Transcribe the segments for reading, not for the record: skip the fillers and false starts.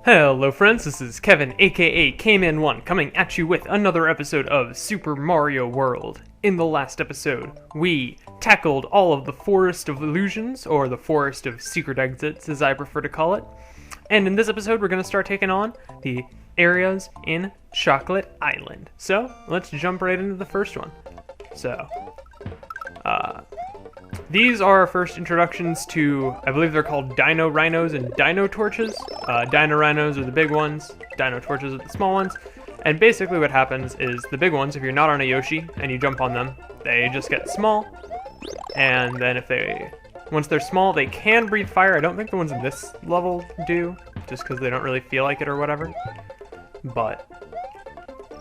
Hello friends, this is Kevin aka Kman1 coming at you with another episode of Super Mario World. In the last episode, we tackled all of the Forest of Illusions, or the Forest of Secret Exits as I prefer to call it. And in this episode we're going to start taking on the areas in Chocolate Island. So, let's jump right into the first one. These are our first introductions to, I believe they're called Dino Rhinos and Dino Torches. Dino Rhinos are the big ones, Dino Torches are the small ones. And basically what happens is the big ones, if you're not on a Yoshi and you jump on them, they just get small. And then once they're small, they can breathe fire. I don't think the ones in this level do, just because they don't really feel like it or whatever. But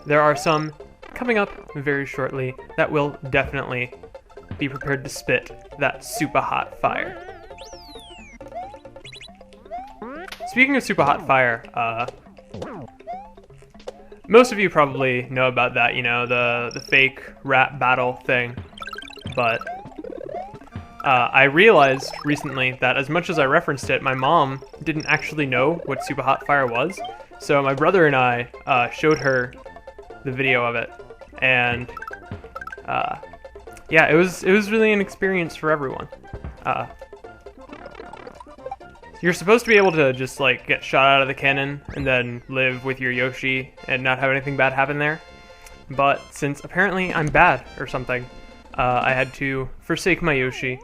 there are some coming up very shortly that will definitely be prepared to spit that super hot fire. Speaking of super hot fire, most of you probably know about that, you know, the fake rap battle thing. But I realized recently that as much as I referenced it, my mom didn't actually know what super hot fire was. So my brother and I showed her the video of it, and yeah, it was really an experience for everyone. You're supposed to be able to just like get shot out of the cannon and then live with your Yoshi and not have anything bad happen there. But since apparently I'm bad or something, I had to forsake my Yoshi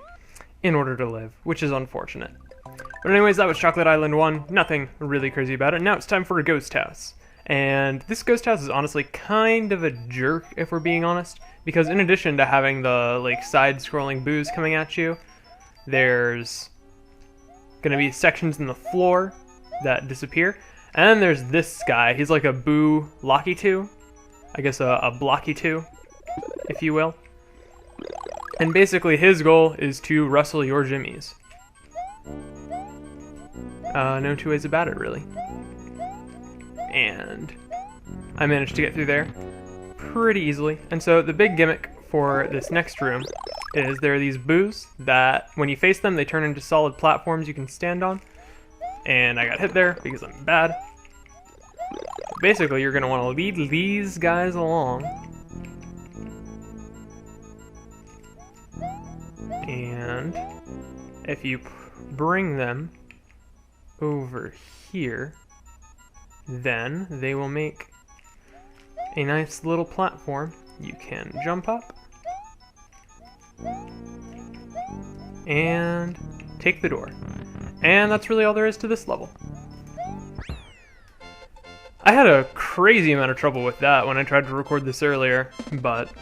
in order to live, which is unfortunate. But anyways, that was Chocolate Island 1. Nothing really crazy about it. Now it's time for a ghost house. And this ghost house is honestly kind of a jerk, if we're being honest, because in addition to having the like side-scrolling boos coming at you, there's gonna be sections in the floor that disappear, and then there's this guy. He's like a Boo Locky 2, I guess a Blocky 2, if you will. And basically his goal is to rustle your jimmies. No two ways about it, really. And I managed to get through there pretty easily. And so the big gimmick for this next room is there are these boos that when you face them, they turn into solid platforms you can stand on. And I got hit there because I'm bad. Basically, you're going to want to lead these guys along. And if you bring them over here, then they will make a nice little platform. You can jump up and take the door. And that's really all there is to this level. I had a crazy amount of trouble with that when I tried to record this earlier, but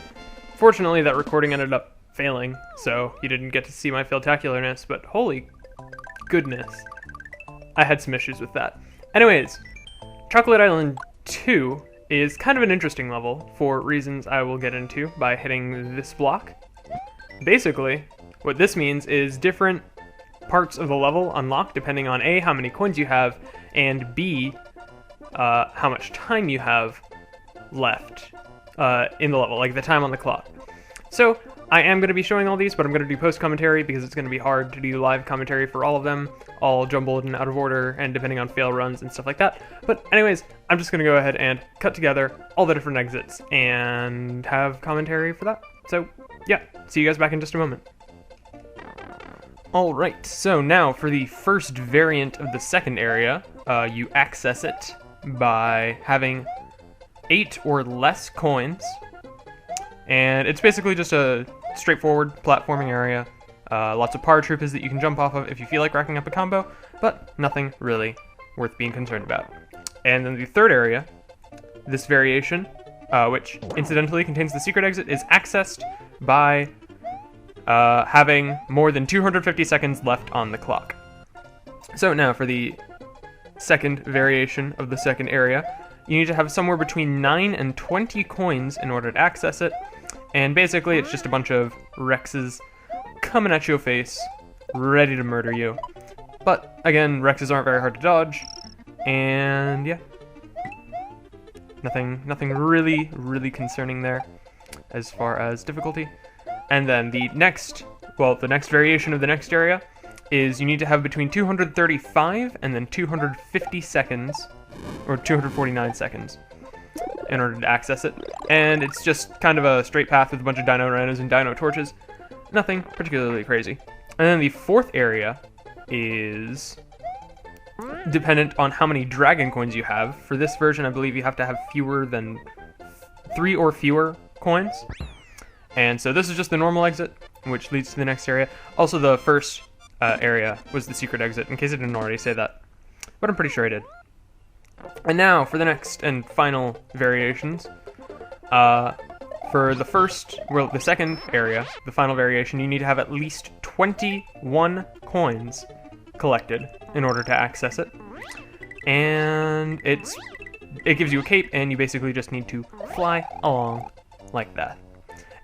fortunately that recording ended up failing, so you didn't get to see my failtacularness, but holy goodness, I had some issues with that. Anyways, Chocolate Island 2 is kind of an interesting level for reasons I will get into by hitting this block. Basically, what this means is different parts of the level unlock depending on A, how many coins you have, and B, how much time you have left in the level, like the time on the clock. So, I am going to be showing all these, but I'm going to do post-commentary because it's going to be hard to do live commentary for all of them, all jumbled and out of order, and depending on fail runs and stuff like that. But anyways, I'm just going to go ahead and cut together all the different exits and have commentary for that. So, yeah, see you guys back in just a moment. Alright, so now for the first variant of the second area, you access it by having 8 or less coins. And it's basically just a straightforward platforming area. Lots of paratroopers that you can jump off of if you feel like racking up a combo, but nothing really worth being concerned about. And then the third area, this variation, which incidentally contains the secret exit, is accessed by having more than 250 seconds left on the clock. So now for the second variation of the second area, you need to have somewhere between 9 and 20 coins in order to access it. And basically, it's just a bunch of Rexes coming at your face, ready to murder you. But, again, Rexes aren't very hard to dodge, and yeah. Nothing really concerning there as far as difficulty. And then the next variation of the next area is you need to have between 235 and then 250 seconds, or 249 seconds, in order to access it. And it's just kind of a straight path with a bunch of dino rhinos and dino torches. Nothing particularly crazy. And then the fourth area is dependent on how many dragon coins you have. For this version, I believe you have to have fewer than 3 or fewer coins. And so this is just the normal exit, which leads to the next area. Also, the first area was the secret exit, in case I didn't already say that. But I'm pretty sure I did. And now, for the next and final variations. For the second area, the final variation, you need to have at least 21 coins collected in order to access it. And it gives you a cape, and you basically just need to fly along like that.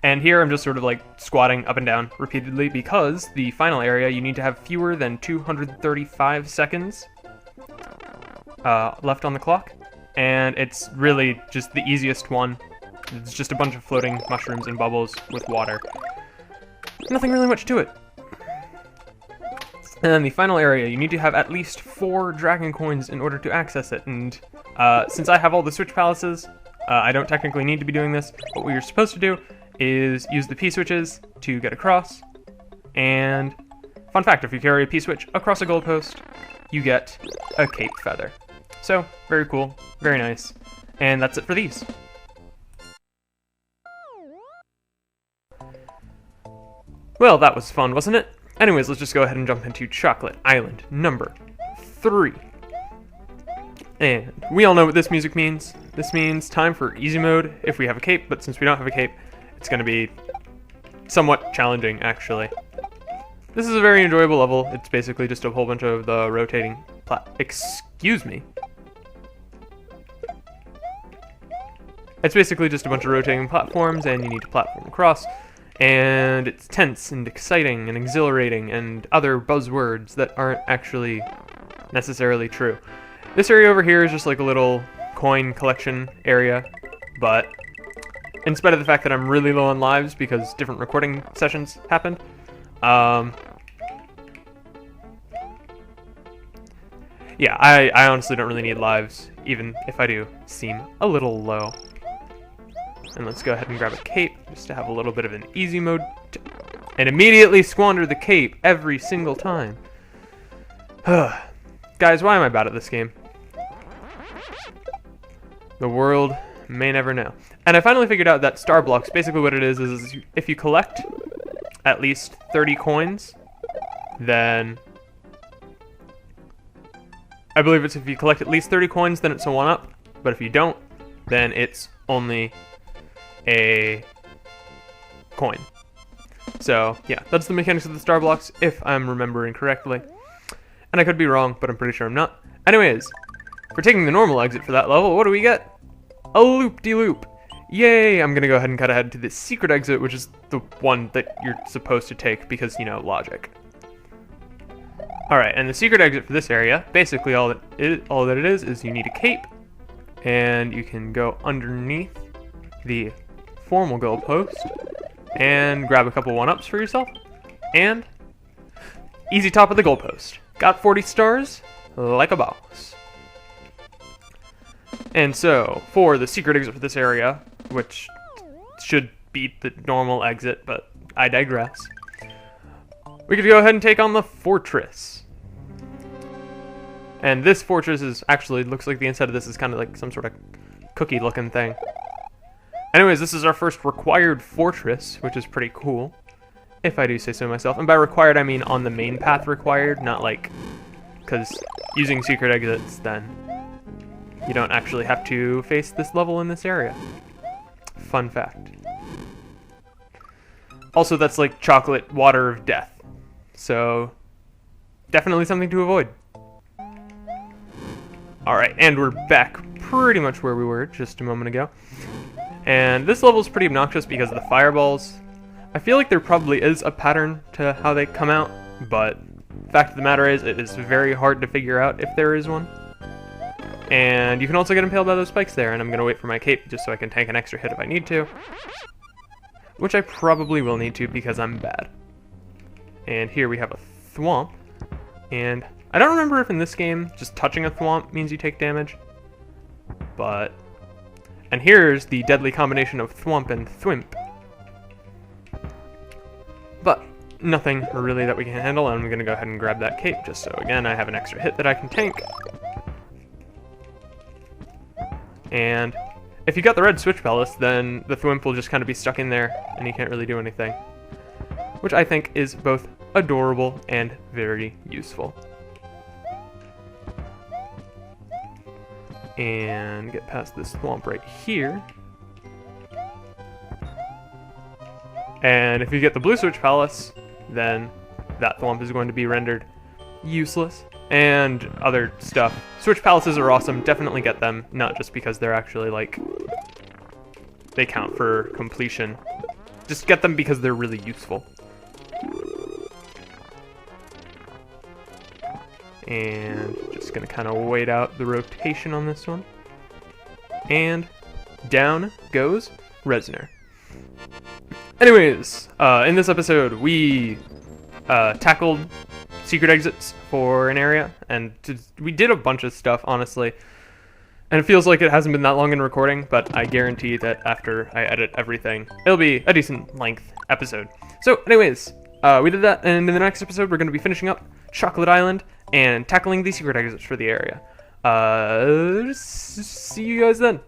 And here I'm just sort of like squatting up and down repeatedly because the final area you need to have fewer than 235 seconds left on the clock. And it's really just the easiest one. It's just a bunch of floating mushrooms and bubbles with water. Nothing really much to it. And then the final area, you need to have at least 4 dragon coins in order to access it. And since I have all the switch palaces, I don't technically need to be doing this. But what you're supposed to do is use the P-switches to get across. And fun fact, if you carry a P-switch across a goalpost, you get a cape feather. So, very cool, very nice. And that's it for these. Well, that was fun, wasn't it? Anyways, let's just go ahead and jump into Chocolate Island number 3. And we all know what this music means. This means time for easy mode if we have a cape, but since we don't have a cape, it's going to be somewhat challenging, actually. This is a very enjoyable level. It's basically just a whole bunch of the rotating excuse me. It's basically just a bunch of rotating platforms, and you need to platform across. And it's tense and exciting and exhilarating and other buzzwords that aren't actually necessarily true. This area over here is just like a little coin collection area, but in spite of the fact that I'm really low on lives because different recording sessions happened, yeah, I honestly don't really need lives, even if I do seem a little low. And let's go ahead and grab a cape, just to have a little bit of an easy mode, and immediately squander the cape every single time. Guys, why am I bad at this game? The world may never know. And I finally figured out that star blocks, basically what it is if you collect at least 30 coins, then I believe it's if you collect at least 30 coins, then it's a 1-up, but if you don't, then it's only a coin. So yeah, that's the mechanics of the star blocks, if I'm remembering correctly. And I could be wrong, but I'm pretty sure I'm not. Anyways, for taking the normal exit for that level, what do we get? A loop-de-loop. Yay! I'm gonna go ahead and cut ahead to the secret exit, which is the one that you're supposed to take because, you know, logic. Alright, and the secret exit for this area, basically all that it is you need a cape, and you can go underneath the formal goalpost and grab a couple 1-ups for yourself, and easy top of the goalpost. Got 40 stars, like a boss. And so, for the secret exit for this area, which should beat the normal exit, but I digress, we could go ahead and take on the fortress. And this fortress is actually, looks like the inside of this is kind of like some sort of cookie looking thing. Anyways, this is our first required fortress, which is pretty cool, if I do say so myself. And by required, I mean on the main path required, not like, because using secret exits, then you don't actually have to face this level in this area. Fun fact. Also, that's like chocolate water of death. So, definitely something to avoid. Alright, and we're back pretty much where we were just a moment ago. And this level is pretty obnoxious because of the fireballs. I feel like there probably is a pattern to how they come out, but the fact of the matter is, it is very hard to figure out if there is one. And you can also get impaled by those spikes there, and I'm going to wait for my cape just so I can tank an extra hit if I need to. Which I probably will need to because I'm bad. And here we have a thwomp. And I don't remember if in this game just touching a thwomp means you take damage, but... And here's the deadly combination of thwomp and thwimp. But nothing really that we can handle, and I'm going to go ahead and grab that cape just so, again, I have an extra hit that I can tank. And if you got the red Switch Palace, then the thwimp will just kind of be stuck in there, and you can't really do anything. Which I think is both adorable and very useful. And get past this thwomp right here. And if you get the blue Switch Palace, then that thwomp is going to be rendered useless. And other stuff. Switch Palaces are awesome, definitely get them, not just because they're actually like, they count for completion. Just get them because they're really useful. And just gonna kind of wait out the rotation on this one. And down goes Reznor. Anyways, in this episode we tackled secret exits for an area, and we did a bunch of stuff, honestly. And it feels like it hasn't been that long in recording, but I guarantee that after I edit everything, it'll be a decent length episode. So anyways, we did that, and in the next episode we're going to be finishing up Chocolate Island and tackling the secret exits for the area. See you guys then.